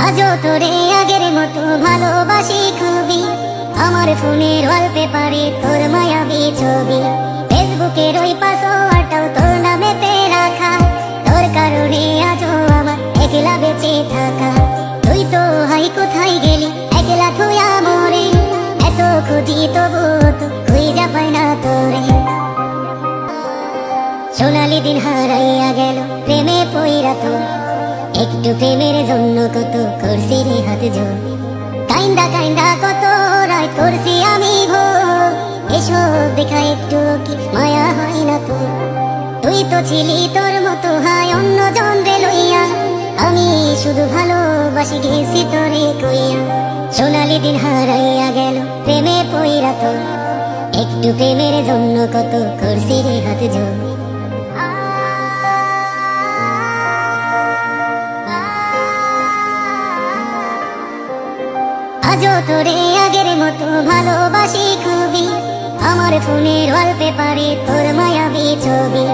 আজও তোরে আগের মতো ভালোবাসি খুবই। আমার ফোনের ওয়ালপেপারে তোর মায়াবী ছবি, ফেসবুকের ওই পাসওয়ার্ডটাও তোর নামেতে রাখা। তোর কারণে আজও আমার একলা বেঁচে থাকা। তুই তো হাই কোথায় গেলি একলা থুয়া মরে, এত খুঁজি তবুও তো খুঁজা পাই না তোরে। সোনালি দিন হারাইয়া গেল প্রেমে পইরা তোর, একটু প্রেমের জন্য কত করছি রে হাত জোর। কাইন্দা কাইন্দা কত রাত করছি আমি ভোর, এসব দেখা একটু কি মায়া হয় না তোর? তুই তো ছিলি তোর মতো হায় অন্য জন রে লইয়া, আমি শুধু ভালোবাসি গেছি তোরে কইয়া। সোনালি দিন হারাইয়া গেল প্রেমে পইরা তোর, একটু প্রেমের জন্য কত করছি রে হাত জোর। আজও তোরে আগের মতো ভালোবাসি খুবই। আমার ফোনের ওয়ালপেপারে তোর মায়াবী ছবি,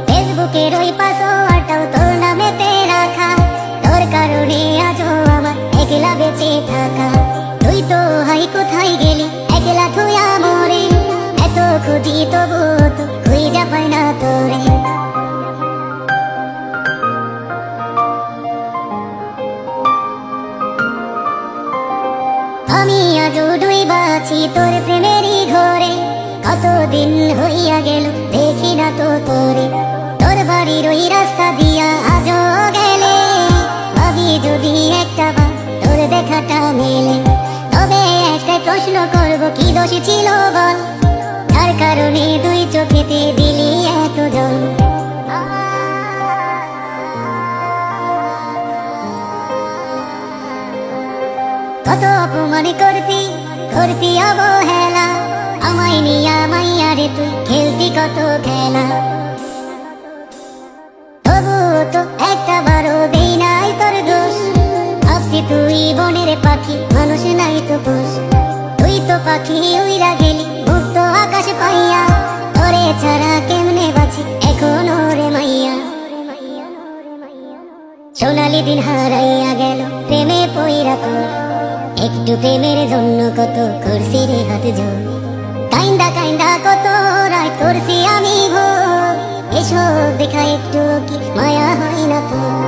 ফেসবুকের ওই পাসওয়ার্ডটাও তোর নামেতে রাখা। তোর কারণে আজও আমার একলা বেঁচে থাকা। তুই তো হাই কোথায় গেলি একলা থুয়া মরে, এত খুঁজি তবুও তো খুঁজা পাই না তোরে। আমি আজও ডুইবা আছি তোর প্রেমেরই ঘরে, কতদিন হইয়া গেল দেখি না তো তোরে। তোর বাড়ির ওই রাস্তা দিয়া আজও গেলে, ভাবি যদি একটা বার তোর দেখাটা মেলে। তবে একটাই প্রশ্ন করব, কি দোষ ছিল বল, যার কারণে দুই চোখেতে দিলি এত জল? কত অপমান করতি করতি অবহেলা, আমায় নিয়া মাইয়া রে তুই খেলতি কত খেলা। তবুও তো একটা বারও দেই নাই তোর দোষ, ভাবছি তুই বনের পাখি মানুষ নাই তো পোষ। তুই তো পাখি উইরা গেলি মুক্ত আকাশ পাইয়া, তোরে ছাড়া কেমনে বাঁচি এখনো রে মাইয়া। সোনালি দিন হারাইয়া গেল প্রেমে পইরা তোর, একটু প্রেমের জন্য কত করছি রে হাত জোর। কাইন্দা কাইন্দা কত রাত করছি আমি ভোর, এসব দেখা একটু কি মায়া হয় না তোর?